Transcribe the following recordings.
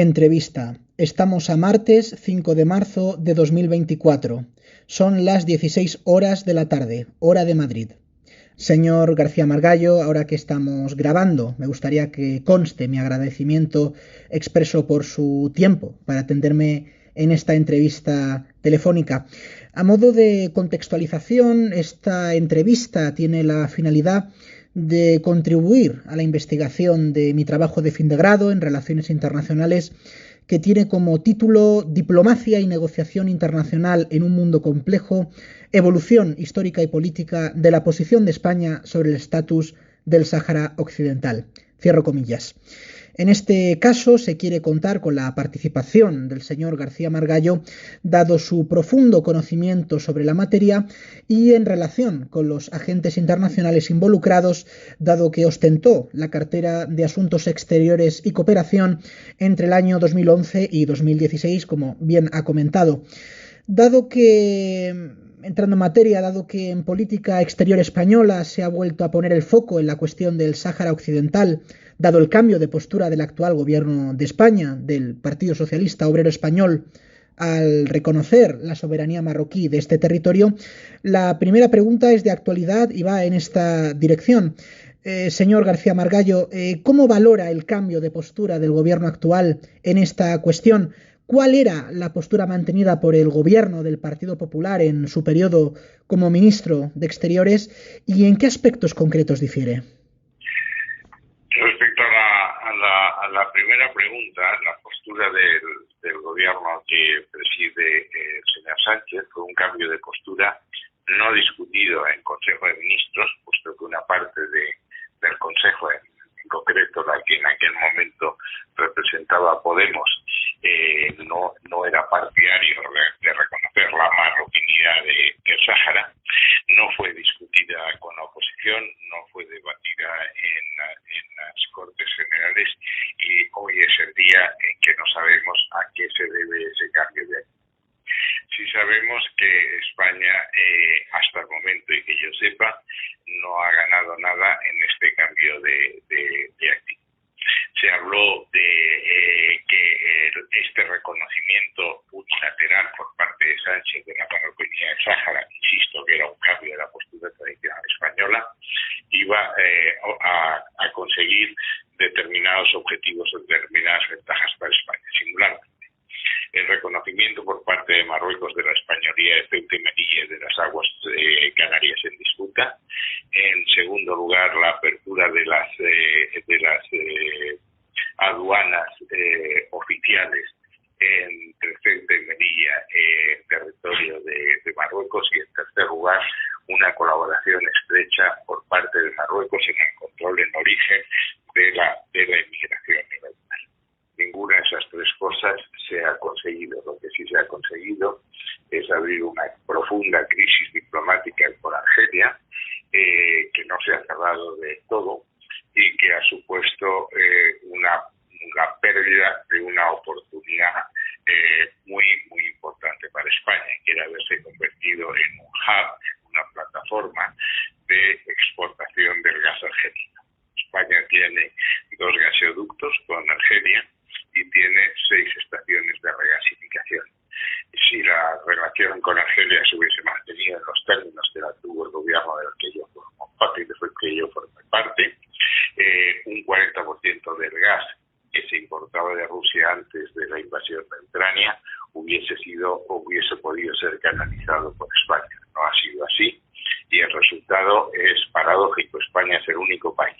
Entrevista. Estamos a martes 5 de marzo de 2024. Son las 16 horas de la tarde, hora de Madrid. Señor García Margallo, ahora que estamos grabando, me gustaría que conste mi agradecimiento expreso por su tiempo para atenderme en esta entrevista telefónica. A modo de contextualización, esta entrevista tiene la finalidad de contribuir a la investigación de mi trabajo de fin de grado en Relaciones Internacionales, que tiene como título Diplomacia y negociación internacional en un mundo complejo, evolución histórica y política de la posición de España sobre el estatus del Sáhara Occidental. Cierro comillas. En este caso se quiere contar con la participación del señor García Margallo, dado su profundo conocimiento sobre la materia y en relación con los agentes internacionales involucrados, dado que ostentó la cartera de Asuntos Exteriores y Cooperación entre el año 2011 y 2016, como bien ha comentado. Entrando en materia, dado que en política exterior española se ha vuelto a poner el foco en la cuestión del Sáhara Occidental, dado el cambio de postura del actual gobierno de España, del Partido Socialista Obrero Español, al reconocer la soberanía marroquí de este territorio, la primera pregunta es de actualidad y va en esta dirección. Señor García Margallo, ¿cómo valora el cambio de postura del gobierno actual en esta cuestión? ¿Cuál era la postura mantenida por el gobierno del Partido Popular en su periodo como ministro de Exteriores y en qué aspectos concretos difiere? Respecto a la primera pregunta, la postura del gobierno que preside el señor Sánchez fue un cambio de postura no discutido en Consejo de Ministros, puesto que una parte del Consejo, en concreto la que en aquel momento representaba a Podemos, no era partidario de reconocer la marroquinidad del Sáhara. No fue discutida con la oposición, no fue debatida en las Cortes Generales y hoy es el día en que no sabemos a qué se debe ese cambio de actitud. Sí sabemos que España, hasta el momento y que yo sepa, no ha ganado nada en este cambio de actitud. Se habló de que este reconocimiento unilateral por parte de Sánchez de la marroquinidad del Sáhara, insisto que era un cambio de la postura tradicional española, iba a conseguir determinados objetivos o determinadas ventajas para España, singularmente. El reconocimiento por parte de Marruecos de la españolía de Ceuta y Melilla de las aguas canarias en disputa. En segundo lugar, la apertura de las aduanas oficiales entre Ceuta y Melilla, territorio de Marruecos. Y en tercer lugar, una colaboración estrecha por parte de Marruecos en el control en origen de la inmigración ilegal. Ninguna de esas tres cosas se ha conseguido. Lo que sí se ha conseguido es abrir una profunda crisis diplomática con Argelia, que no se ha cerrado de todo y que ha supuesto una pérdida de una oportunidad muy importante para España, que era haberse convertido en un hub, una plataforma de exportación del gas argelino. España tiene 2 gasoductos con Argelia y tiene 6 estaciones de regasificación. Si la relación con Argelia se hubiese mantenido en los términos que la tuvo el gobierno del que yo formé parte, un 40% del gas que se importaba de Rusia antes de la invasión de Ucrania hubiese podido ser canalizado por España. No ha sido así y el resultado es paradójico. España es el único país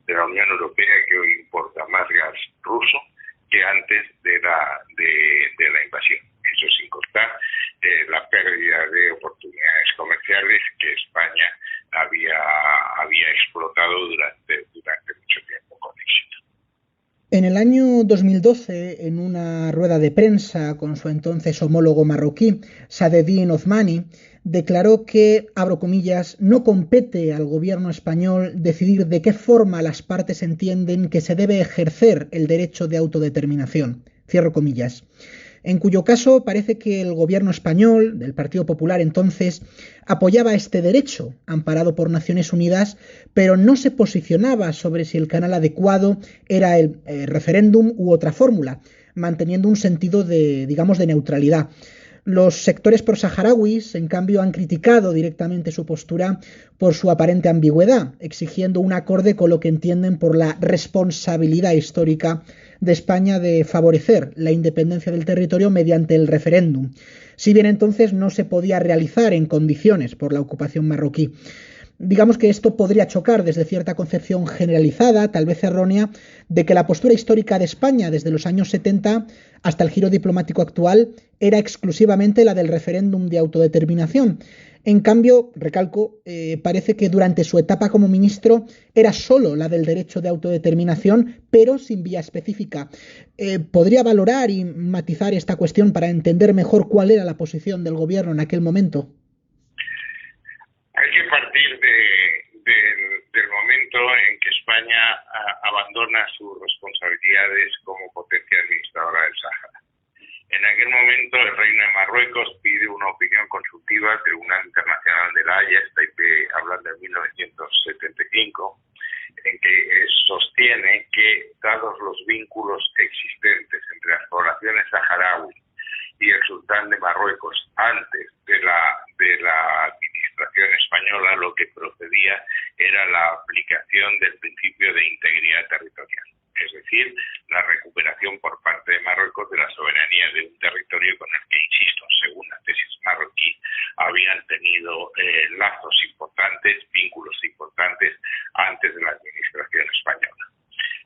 de la Unión Europea que hoy importa más gas ruso que antes de la invasión. Eso sin contar la pérdida de oportunidades comerciales que España había explotado durante mucho tiempo con éxito. En el año 2012, en una rueda de prensa con su entonces homólogo marroquí, Saadetdine Othmani, declaró que, abro comillas, no compete al gobierno español decidir de qué forma las partes entienden que se debe ejercer el derecho de autodeterminación. Cierro comillas. en cuyo caso parece que el gobierno español, del Partido Popular entonces, apoyaba este derecho, amparado por Naciones Unidas, pero no se posicionaba sobre si el canal adecuado era el referéndum u otra fórmula, manteniendo un sentido de, digamos, de neutralidad. Los sectores prosaharauis, en cambio, han criticado directamente su postura por su aparente ambigüedad, exigiendo un acorde con lo que entienden por la responsabilidad histórica de España de favorecer la independencia del territorio mediante el referéndum, si bien entonces no se podía realizar en condiciones por la ocupación marroquí. Digamos que esto podría chocar desde cierta concepción generalizada, tal vez errónea, de que la postura histórica de España desde los años 70 hasta el giro diplomático actual era exclusivamente la del referéndum de autodeterminación. En cambio, recalco, parece que durante su etapa como ministro era solo la del derecho de autodeterminación, pero sin vía específica. ¿Podría valorar y matizar esta cuestión para entender mejor cuál era la posición del gobierno en aquel momento? Hay que partir del momento en que España abandona sus responsabilidades como potencia administradora del Sáhara. En aquel momento el Reino de Marruecos pide una opinión consultiva al Tribunal Internacional de La Haya, estoy hablando de 1975, en que sostiene que, dados los vínculos existentes entre las poblaciones saharauis y el sultán de Marruecos antes de la administración española, lo que procedía era la aplicación del principio de integridad territorial, es decir, la recuperación por parte de Marruecos de la soberanía de un territorio con el que, insisto, según la tesis marroquí, habían tenido lazos importantes, vínculos importantes antes de la administración española.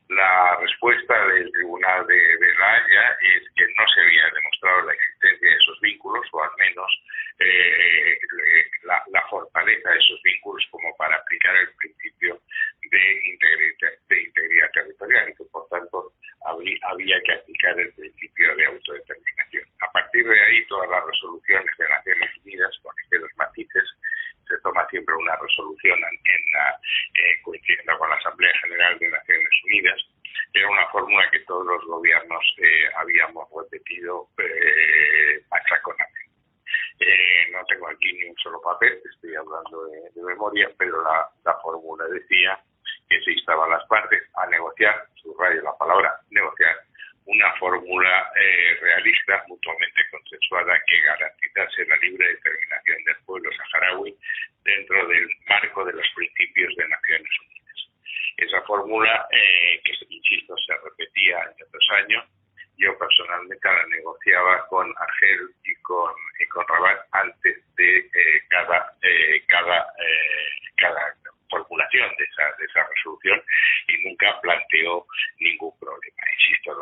La respuesta del Tribunal de La Haya es que no se había demostrado la existencia de esos vínculos, o al menos la fortaleza de esos vínculos como para aplicar el principio de integridad territorial, y que por tanto había que aplicar el principio de autodeterminación. A partir de ahí, todas las resoluciones de Naciones Unidas, con ligeros matices, se toma siempre una resolución coincidiendo con la Asamblea General de Naciones Unidas. Era una fórmula que todos los gobiernos habíamos repetido machaconamente. No tengo aquí ni un solo papel, estoy hablando de memoria, pero la fórmula decía que se instaba a las partes a negociar, subrayo la palabra negociar, una fórmula realista, mutuamente consensuada, que garantizase la libre determinación del pueblo saharaui dentro del marco de los principios de Naciones Unidas. Esa fórmula, que insisto, se repetía año tras año, yo personalmente la negociaba con Argel y con Rabat antes de cada formulación de esa resolución, y nunca planteó ningún problema. Insisto,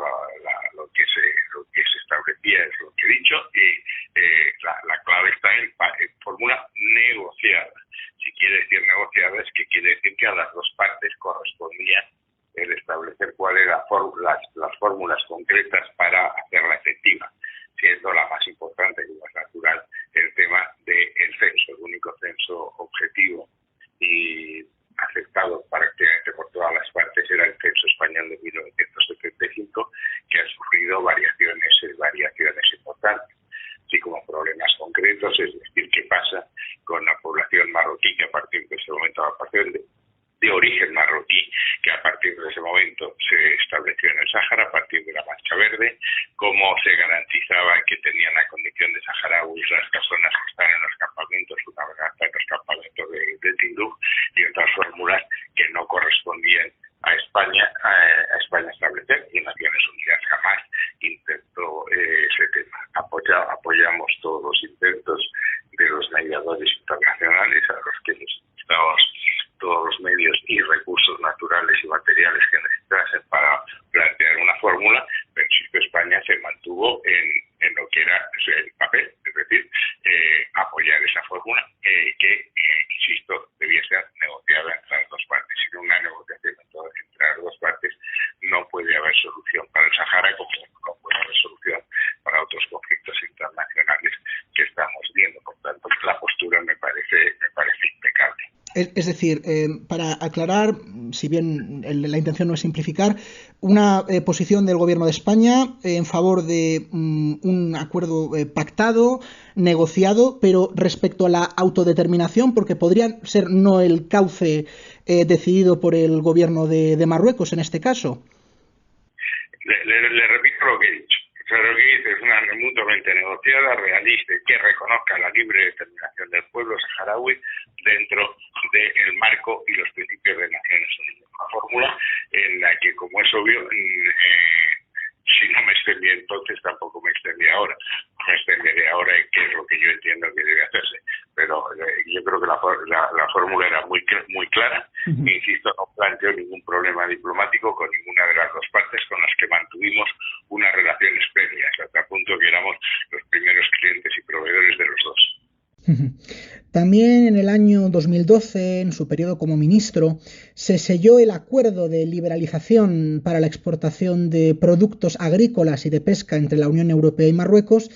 lo que se establecía es lo que he dicho, y la clave está en fórmula negociada. Si quiere decir negociada, es que quiere decir que a las dos partes correspondía el establecer cuáles eran las fórmulas concretas para hacerla efectiva, siendo la más importante y más natural el tema del censo, el único censo objetivo y aceptado prácticamente por todas las partes era el censo español de 1975, que ha sufrido variaciones importantes, así como problemas concretos, es decir, qué pasa con la población marroquí que a partir de ese momento, de origen marroquí, que a partir de ese momento se estableció en el Sáhara a partir de la Marcha Verde, cómo se garantizaba que tenían la condición de saharauis las personas que están en los campamentos, una vez en los campamentos de Tinduf, y otras fórmulas que no correspondían a España establecer, y Naciones Unidas jamás intentó ese tema. Apoyamos todos los intentos de los mediadores internacionales, a los que necesitamos todos los medios y recursos naturales y materiales que necesitasen para plantear una fórmula, pero sí que España se mantuvo en lo que era el papel, es decir, apoyar esa fórmula que, insisto, debía ser negociada entre las dos partes. Sin una negociación entre las dos partes no puede haber solución para el Sáhara, como no puede haber solución para otros conflictos internacionales que estamos viendo. Por tanto, la postura me parece impecable. Es decir, para aclarar, si bien la intención no es simplificar, una posición del Gobierno de España en favor de un acuerdo pactado, negociado, pero respecto a la autodeterminación, porque podría ser no el cauce decidido por el Gobierno de Marruecos en este caso. Le repito lo que he dicho. Lo que dice es una mutuamente negociada, realista y que reconozca la libre determinación del pueblo saharaui dentro del marco y los principios de Naciones Unidas. Una fórmula en la que, como es obvio, si no me extendí entonces, tampoco me extendí ahora. Me extenderé ahora en qué es lo que yo entiendo que debe hacerse. Pero yo creo que la fórmula era muy clara. Insisto, no planteó ningún problema diplomático con ninguna de las dos partes con las que mantuvimos unas relaciones previas, hasta el punto que éramos los primeros clientes y proveedores de los dos. También en el año 2012, en su periodo como ministro, se selló el acuerdo de liberalización para la exportación de productos agrícolas y de pesca entre la Unión Europea y Marruecos,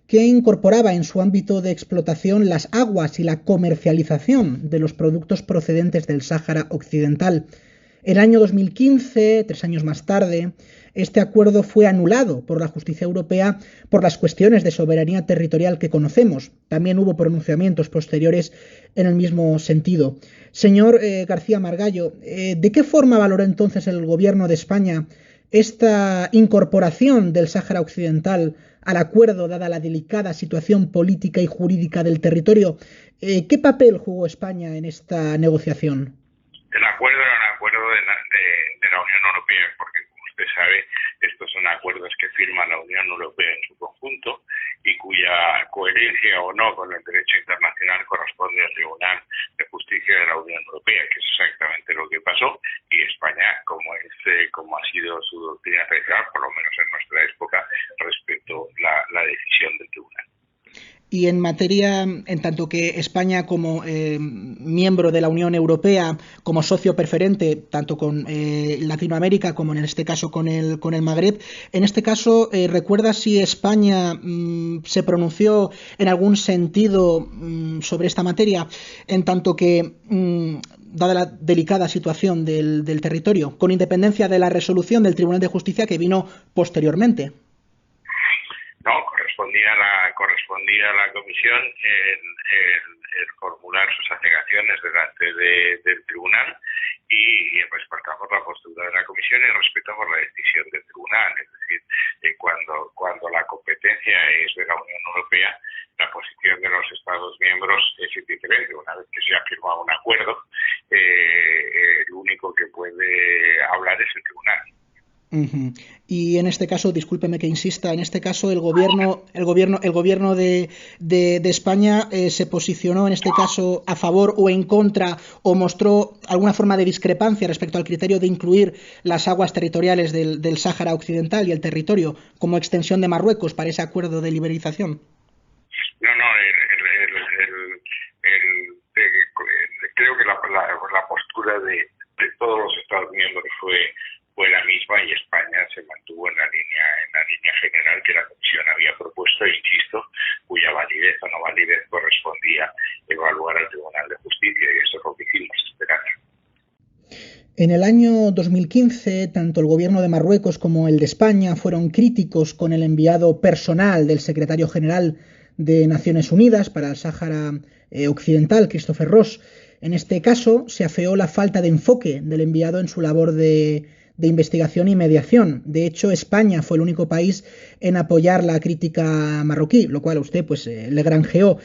que incorporaba en su ámbito de explotación las aguas y la comercialización de los productos procedentes del Sáhara Occidental. En el año 2015, 3 años más tarde, este acuerdo fue anulado por la justicia europea por las cuestiones de soberanía territorial que conocemos. También hubo pronunciamientos posteriores en el mismo sentido. Señor García Margallo, ¿de qué forma valoró entonces el Gobierno de España esta incorporación del Sáhara Occidental al acuerdo, dada la delicada situación política y jurídica del territorio? ¿Qué papel jugó España en esta negociación? El acuerdo era un acuerdo de la Unión Europea, porque como usted sabe, estos son acuerdos que firma la Unión Europea en su conjunto y cuya coherencia o no con el derecho internacional corresponde al Tribunal de Justicia de la Unión Europea, que es exactamente lo que pasó, y España, como ha sido su doctrina tradicional, por lo menos en nuestra época, respetó la decisión del Tribunal. Y en materia, en tanto que España como miembro de la Unión Europea, como socio preferente, tanto con Latinoamérica como en este caso con el Magreb, en este caso, ¿recuerda si España se pronunció en algún sentido sobre esta materia, en tanto que, dada la delicada situación del territorio, con independencia de la resolución del Tribunal de Justicia que vino posteriormente? No, correspondía a la Comisión el formular sus alegaciones delante del Tribunal y respetamos la postura de la Comisión y respetamos la decisión del Tribunal. Es decir, cuando la competencia es de la Unión Europea, la posición de los Estados miembros es indiferente. Una vez que se ha firmado un acuerdo, el único que puede hablar es el Tribunal. Y en este caso, discúlpeme que insista, en este caso el gobierno de España se posicionó en este caso a favor o en contra o mostró alguna forma de discrepancia respecto al criterio de incluir las aguas territoriales del Sáhara Occidental y el territorio como extensión de Marruecos para ese acuerdo de liberalización. No, creo que la postura de todos los Estados miembros fue la misma y España se mantuvo en la línea general que la Comisión había propuesto, insisto, cuya validez o no validez correspondía evaluar al Tribunal de Justicia, y eso es lo que hicimos esperar. En el año 2015, tanto el gobierno de Marruecos como el de España fueron críticos con el enviado personal del secretario general de Naciones Unidas para el Sáhara Occidental, Christopher Ross. En este caso, se afeó la falta de enfoque del enviado en su labor de investigación y mediación. De hecho, España fue el único país en apoyar la crítica marroquí, lo cual a usted pues le granjeó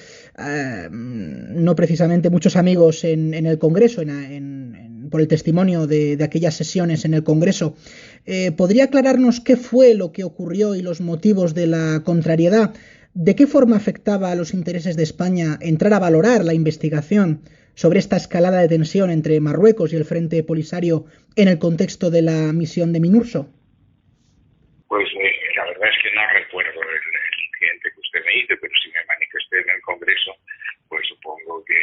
no precisamente muchos amigos en el Congreso, por el testimonio de aquellas sesiones en el Congreso. ¿Podría aclararnos qué fue lo que ocurrió y los motivos de la contrariedad? ¿De qué forma afectaba a los intereses de España entrar a valorar la investigación sobre esta escalada de tensión entre Marruecos y el Frente Polisario en el contexto de la misión de MINURSO? Pues la verdad es que no recuerdo el incidente que usted me dice, pero si me manifesté en el Congreso, pues supongo que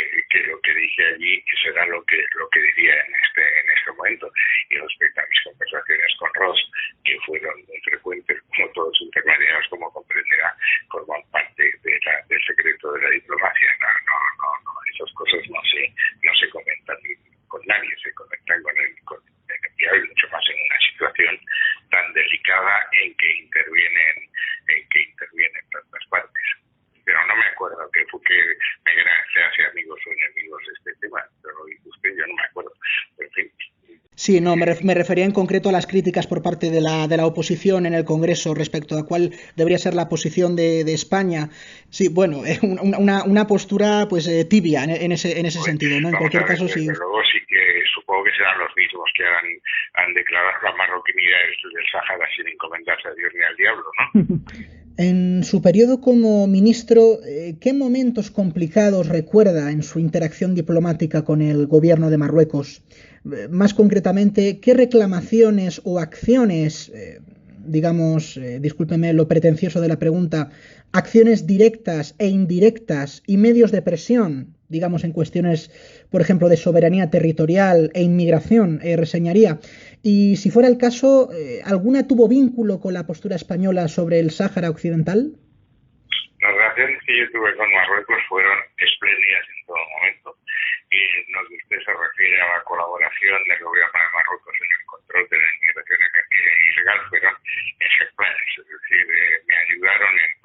lo que dije allí será lo que diría en este momento. Y respecto a mis conversaciones con Ross, que fueron muy frecuentes, como todos los intermediarios, como comprenderá, forman parte del secreto de la diplomacia. No, esas cosas no se comentan con nadie, se comentan con Sí, no, me refería en concreto a las críticas por parte de la oposición en el Congreso respecto a cuál debería ser la posición de España. Sí, bueno, una postura pues tibia en ese Pues, sentido, ¿no? En vamos cualquier a ver, caso, sí. desde luego sí que supongo que serán los mismos que han declarado la marroquinidad del Sáhara sin encomendarse a Dios ni al diablo, ¿no? En su periodo como ministro, ¿qué momentos complicados recuerda en su interacción diplomática con el gobierno de Marruecos? Más concretamente, ¿qué reclamaciones o acciones, digamos, discúlpeme lo pretencioso de la pregunta, acciones directas e indirectas y medios de presión, digamos, en cuestiones, por ejemplo, de soberanía territorial e inmigración, reseñaría? Y si fuera el caso, ¿alguna tuvo vínculo con la postura española sobre el Sáhara Occidental? Las relaciones que yo tuve con Marruecos fueron espléndidas en todo momento. Y en lo que usted se refiere a la colaboración del gobierno de Marruecos en el control de la inmigración ilegal fueron ejemplares. Es decir, me ayudaron en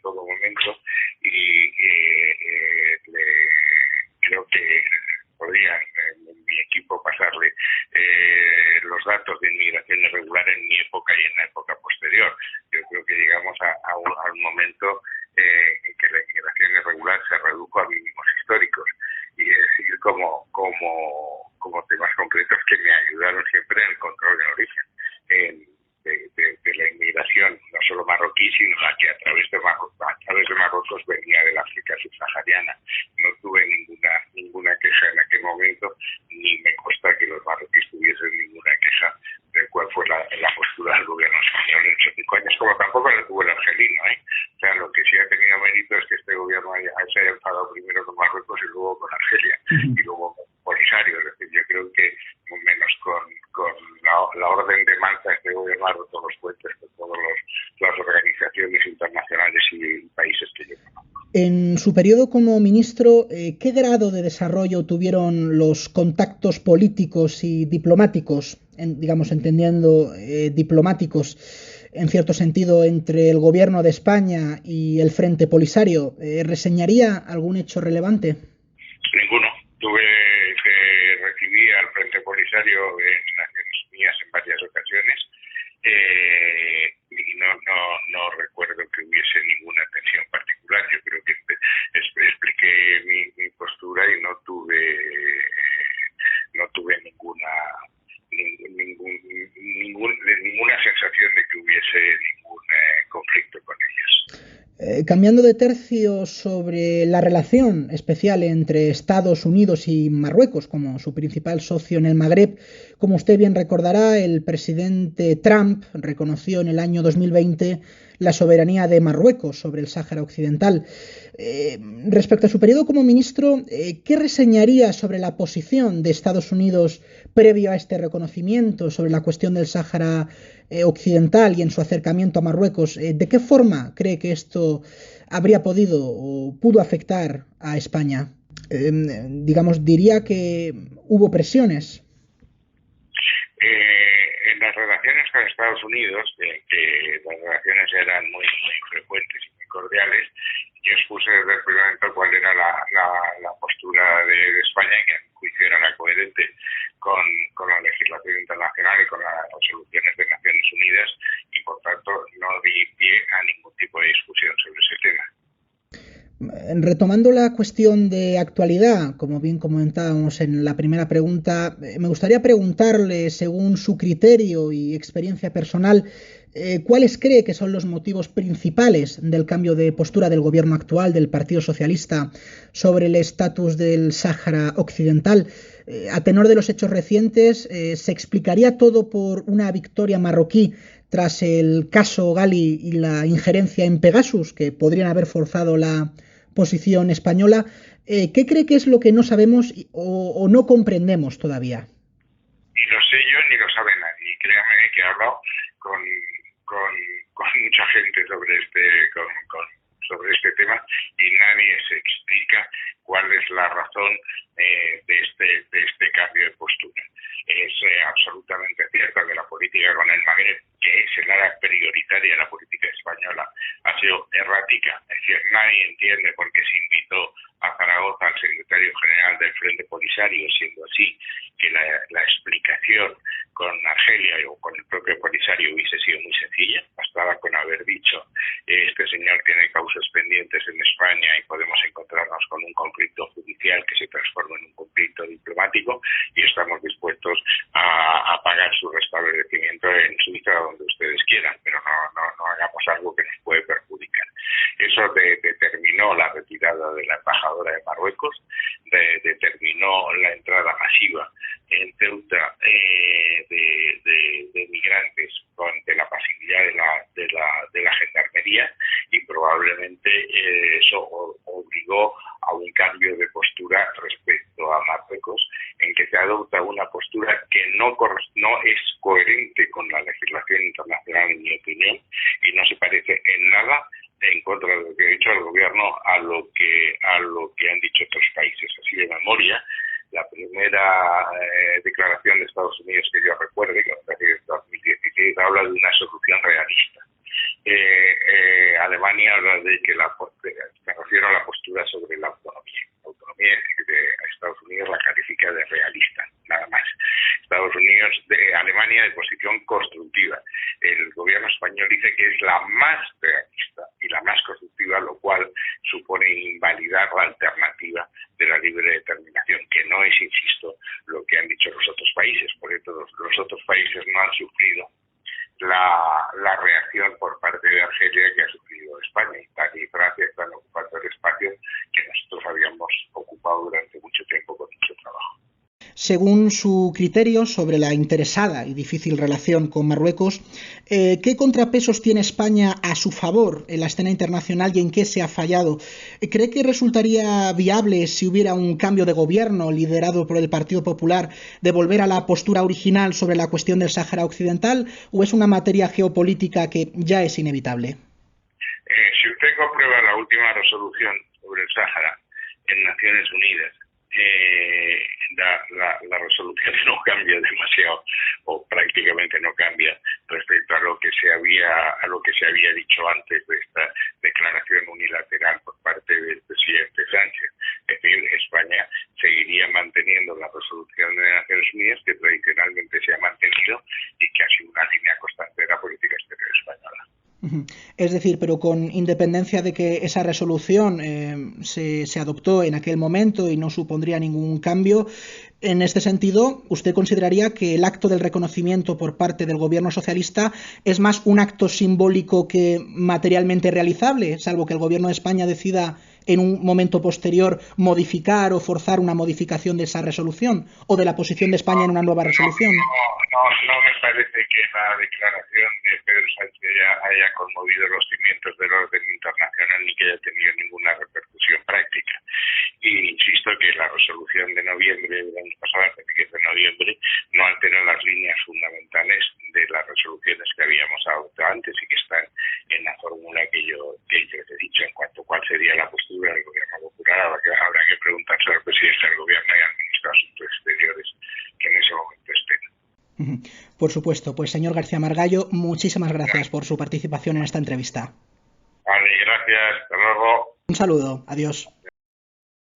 todo momento y creo que podría mi equipo pasarle los datos de inmigración irregular en mi época y en la época posterior. Yo creo que llegamos a un momento en que la inmigración irregular se redujo a mínimos históricos. Y es decir, como temas concretos que me ayudaron siempre en el control de origen de la inmigración, no solo marroquí, sino la que a través de Marruecos venía del África subsahariana. No tuve ninguna queja en aquel momento, ni me consta que los marroquíes tuviesen ninguna queja de cuál fue la postura del gobierno español en esos 5 años, como tampoco la tuvo el argelino, ¿eh? O sea, lo que sí ha tenido mérito es que este gobierno se haya enfadado primero con Marruecos y luego con Argelia, y luego con Polisario. Es decir, yo creo que menos con la orden de Malta, este gobierno ha roto los puentes con todas las organizaciones internacionales y países que yo conozco. En su periodo como ministro, ¿qué grado de desarrollo tuvieron los contactos políticos y diplomáticos, digamos, entendiendo diplomáticos, en cierto sentido, entre el gobierno de España y el Frente Polisario? ¿Reseñaría algún hecho relevante? Ninguno. Recibí al Frente Polisario en Naciones Unidas en varias ocasiones y no recuerdo que hubiese ninguna tensión particular. Yo creo que expliqué mi postura y no tuve ninguna sensación de que hubiese ningún conflicto con ellos. Cambiando de tercio sobre la relación especial entre Estados Unidos y Marruecos como su principal socio en el Magreb, como usted bien recordará, el presidente Trump reconoció en el año 2020 la soberanía de Marruecos sobre el Sáhara Occidental. Respecto a su periodo como ministro, ¿qué reseñaría sobre la posición de Estados Unidos previo a este reconocimiento sobre la cuestión del Sáhara Occidental y en su acercamiento a Marruecos? ¿De qué forma cree que esto habría podido o pudo afectar a España? Digamos, diría que hubo presiones. En las relaciones con Estados Unidos, que las relaciones eran muy frecuentes y muy cordiales, yo expuse desde el primer momento cuál era la postura de España, y que a mi juicio era la coherente con la legislación internacional y con las resoluciones de Naciones Unidas, y por tanto no di pie a ningún tipo de discusión sobre ese tema. Retomando la cuestión de actualidad, como bien comentábamos en la primera pregunta, me gustaría preguntarle, según su criterio y experiencia personal, ¿cuáles cree que son los motivos principales del cambio de postura del gobierno actual, del Partido Socialista, sobre el estatus del Sáhara Occidental? A tenor de los hechos recientes, ¿se explicaría todo por una victoria marroquí tras el caso Gali y la injerencia en Pegasus, que podrían haber forzado la posición española? ¿Qué cree que es lo que no sabemos o no comprendemos todavía? Ni lo sé yo ni lo sabe nadie. Créame que he hablado con mucha gente sobre este tema, y nadie se explica cuál es la razón de este cambio de postura. Es absolutamente cierto que la política con el Magreb, que es el área prioritaria de la política española, ha sido errática. Es decir, nadie entiende por qué se invitó a Zaragoza al secretario general del Frente Polisario, siendo así que la explicación con Argelia o con el propio Polisario hubiese sido muy sencilla. Bastaba con haber dicho este señor tiene causas pendientes en España y podemos encontrarnos con un conflicto judicial que se transforma en un conflicto diplomático y estamos dispuestos a pagar su restablecimiento en Suiza donde ustedes quieran, pero no hagamos algo que nos puede perjudicar. Eso determinó la retirada de la embajadora de Marruecos, determinó la entrada masiva en Ceuta de migrantes de la pasividad de la gendarmería y probablemente eso obligó a un cambio de postura respecto a Marruecos, en que se adopta una postura que no es coherente con la legislación internacional, en mi opinión, y no se parece en nada en contra de lo que ha dicho el gobierno a lo que han dicho otros países. Así de memoria, la primera declaración de Estados Unidos que yo recuerde, que me parece que es 2016, habla de una solución realista. Alemania habla de que me refiero a la postura sobre la autonomía. La autonomía de Estados Unidos la califica de realista, nada más. Alemania de posición constructiva. El gobierno español dice que es la más realista y la más constructiva, lo cual supone invalidar la alternativa de la libre determinación, que no es, insisto, lo que han dicho los otros países, porque todos los otros países no han sufrido la reacción por parte de Argelia que ha sufrido España. Italia y Francia están ocupando el espacio que nosotros habíamos ocupado durante mucho tiempo con mucho trabajo. Según su criterio sobre la interesada y difícil relación con Marruecos, ¿qué contrapesos tiene España a su favor en la escena internacional y en qué se ha fallado? ¿Cree que resultaría viable, si hubiera un cambio de gobierno liderado por el Partido Popular, de volver a la postura original sobre la cuestión del Sáhara Occidental, o es una materia geopolítica que ya es inevitable? Si usted comprueba la última resolución sobre el Sáhara en Naciones Unidas, la resolución no cambia demasiado o prácticamente no cambia respecto a lo que se había dicho antes de esta declaración unilateral por parte del presidente Sánchez. Es decir, España seguiría manteniendo la resolución de Naciones Unidas que tradicionalmente se ha mantenido y que ha sido una línea constante de la política exterior española. Es decir, pero con independencia de que esa resolución se adoptó en aquel momento y no supondría ningún cambio, en este sentido, ¿usted consideraría que el acto del reconocimiento por parte del gobierno socialista es más un acto simbólico que materialmente realizable, salvo que el gobierno de España decida en un momento posterior modificar o forzar una modificación de esa resolución o de la posición de España en una nueva resolución? No me parece que la declaración de Pedro Sánchez haya conmovido los cimientos del orden internacional ni que haya tenido ninguna repercusión práctica. Y insisto que la resolución de noviembre del año pasado, que es de noviembre, no altera las líneas fundamentales de las resoluciones que habíamos adoptado antes y que están en la fórmula que yo les he dicho en cuanto a cuál sería la postura del gobierno popular. Habrá que preguntarse al presidente del gobierno y al ministro de Asuntos Exteriores que en ese momento estén. Por supuesto. Pues señor García Margallo, muchísimas gracias por su participación en esta entrevista. Vale, gracias. Hasta luego. Un saludo. Adiós.